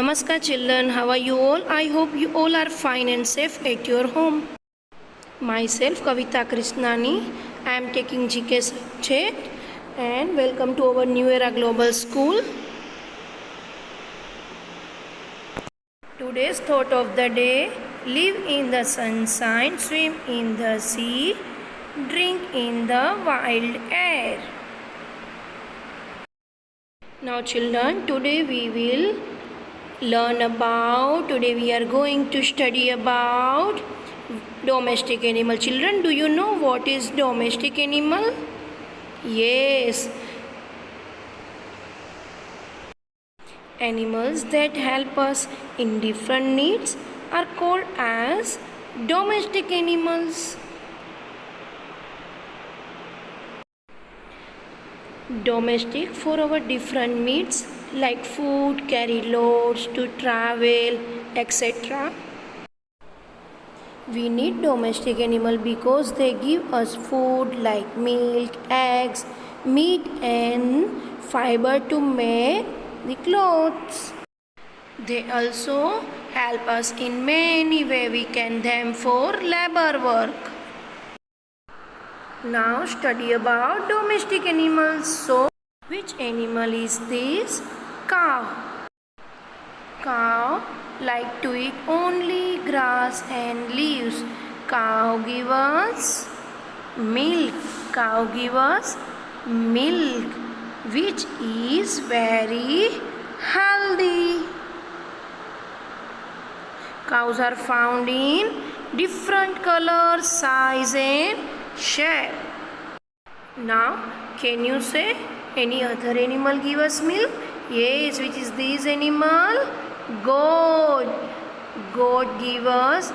Namaskar children, how are you all? I hope you all are fine and safe at your home. Myself Kavita Krishnani, I am taking GK subject and welcome to our New Era Global School. Today's thought of the day: live in the sunshine, swim in the sea, drink in the wild air. Now children, today we are going to study about domestic animal. Children, do you know what is domestic animal? Yes, animals that help us in different needs are called as domestic animals. Domestic for our different needs like food, carry loads, to travel, etc. We need domestic animal because they give us food like milk, eggs, meat and fiber to make the clothes. They also help us in many ways. We can them for labor work. Now study about domestic animals. So, which animal is this? Cow. Cow like to eat only grass and leaves. Cow give us milk. Cow give us milk, which is very healthy. Cows are found in different colors, size and shape. Now, can you say any other animal give us milk? Yes, which is this animal? Goat. Goat give us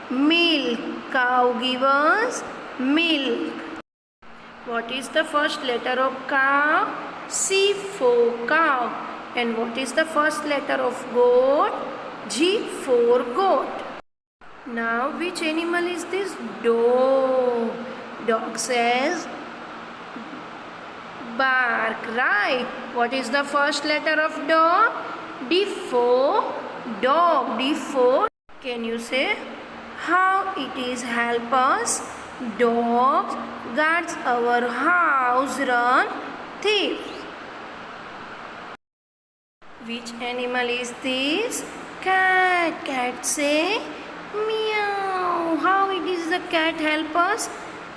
milk. Cow give us milk. What is the first letter of cow? C for cow. And what is the first letter of goat? G for goat. Now, which animal is this? Dog. Dog says bark, right? What is the first letter of dog? D for dog. D for. Can you say how it is help us? Dogs guards our house, run thieves. Which animal is this? Cat. Cat say meow. How it is the cat help us?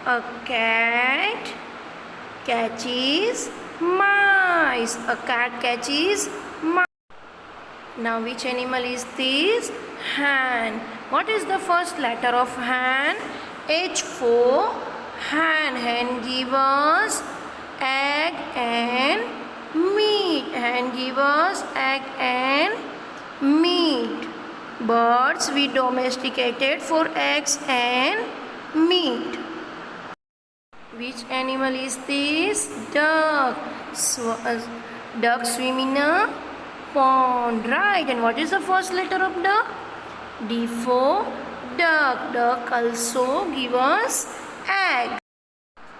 A cat catches mice. A cat catches mice. Now which animal is this? Hen. What is the first letter of hen? H for hen. Hen give us egg and meat. Hen give us egg and meat. Birds we domesticated for eggs and meat. Which animal is this? Duck. Duck swim in a pond, right? And what is the first letter of duck? D for duck. Duck also give us egg.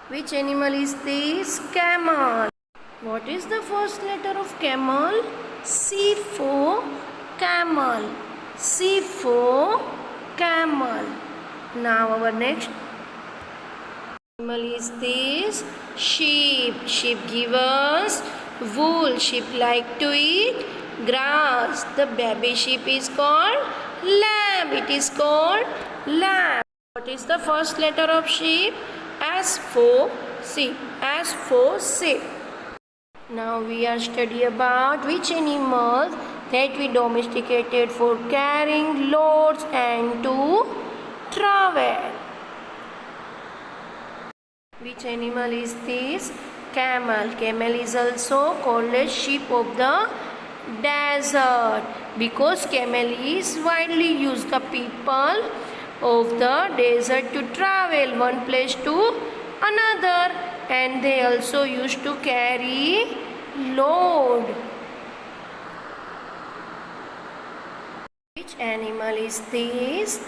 Which animal is this? Camel. What is the first letter of camel? C for camel. C for camel. Now our next animal is this? Sheep. Sheep give us wool. Sheep like to eat grass. The baby sheep is called lamb. It is called lamb. What is the first letter of sheep? S for sheep. S for sheep. Now we are studying about which animals that we domesticated for carrying loads and to travel. Which animal is this? Camel. Camel is also called as sheep of the desert because camel is widely used the people of the desert to travel one place to another, and they also used to carry load. Which animal is this?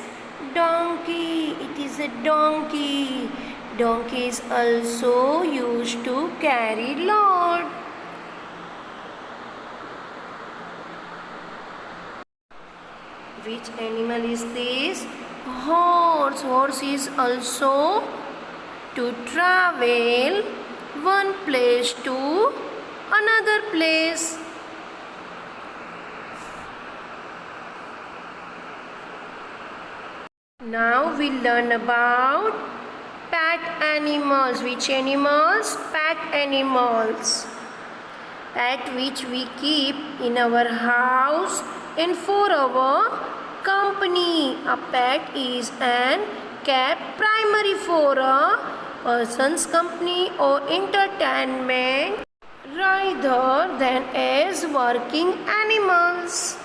Donkey. It is a donkey. Donkey is also used to carry load. Which animal is this? Horse. Horse is also to travel one place to another place. Now we learn about pet animals. Which animals? Pet animals. Pet which we keep in our house and for our company. A pet is an cat primary for a person's company or entertainment rather than as working animals.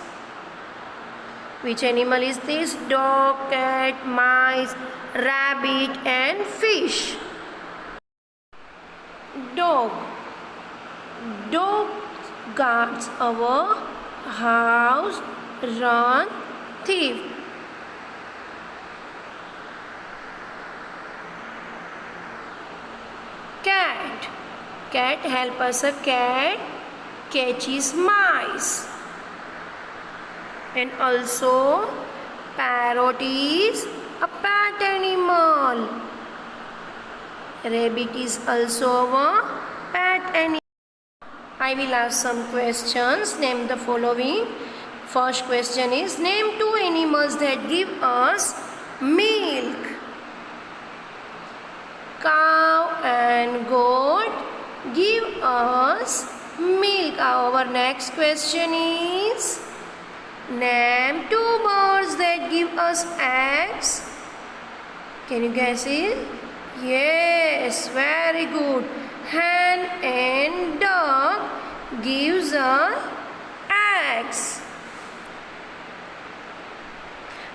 Which animal is this? Dog, cat, mice, rabbit and fish. Dog. Dog guards our house, run, thief. Cat. Cat help us. A cat catches mice. And also parrot is a pet animal. Rabbit is also a pet animal. I will ask some questions. Name the following. First question is, name two animals that give us milk. Cow and goat give us milk. Our next question is, name two birds that give us eggs. Can you guess it? Yes, very good. Hen and duck gives us eggs.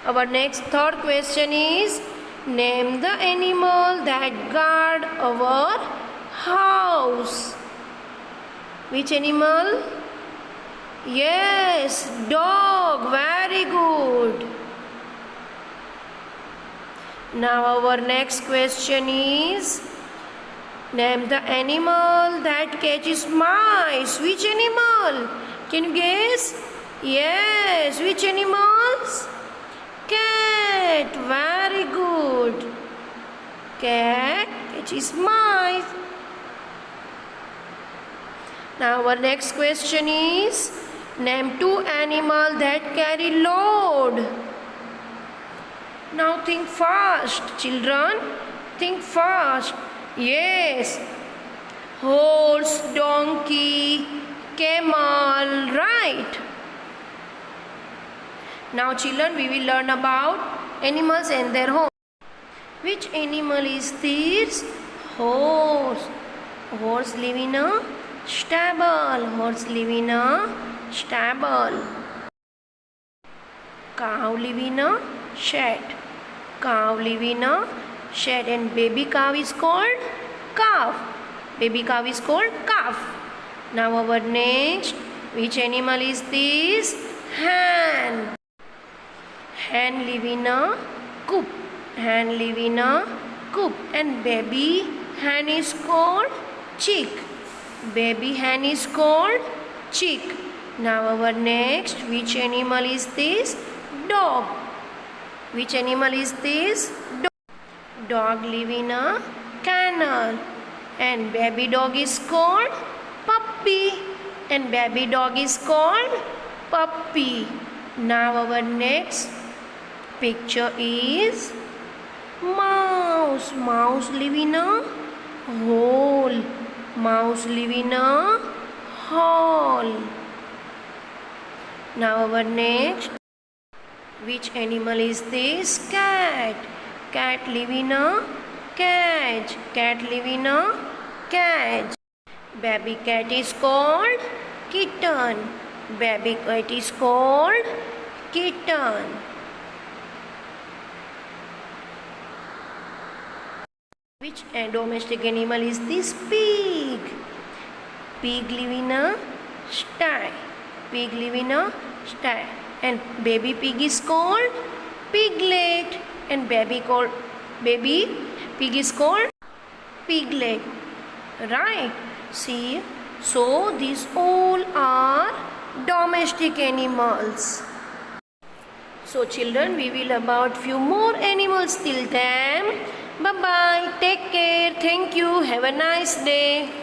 Our next third question is, name the animal that guard our house. Which animal? Yes, dog. Very good. Now our next question is, name the animal that catches mice. Which animal? Can you guess? Yes, which animals? Cat. Very good. Cat catches mice. Now our next question is, name two animals that carry load. Now think fast, children. Think fast. Yes. Horse, donkey, camel, right? Now children, we will learn about animals and their home. Which animal is this? Horse. Horse live in a stable. Horse live in a stable. Cow live in a shed. Cow live in a shed, and baby cow is called calf. Baby cow is called calf. Now our next, which animal is this? Hen. Hen live in a coop. Hen live in a coop, and baby hen is called chick. Baby hen is called chick. Now our next, which animal is this? Dog. Which animal is this? Dog. Dog live in a kennel, and baby dog is called puppy. And baby dog is called puppy. Now our next picture is mouse. Mouse live in a hole. Mouse live in a hole. Now our next, which animal is this? Cat. Cat live in a cage. Cat live in a cage. Baby cat is called kitten. Baby cat is called kitten. Which domestic animal is this? Pig. Pig live in a sty. Pig live in a sty. And baby pig is called piglet. And baby pig is called piglet. Right? See? So these all are domestic animals. So children, we will about few more animals. Till then, bye bye, take care, thank you, have a nice day.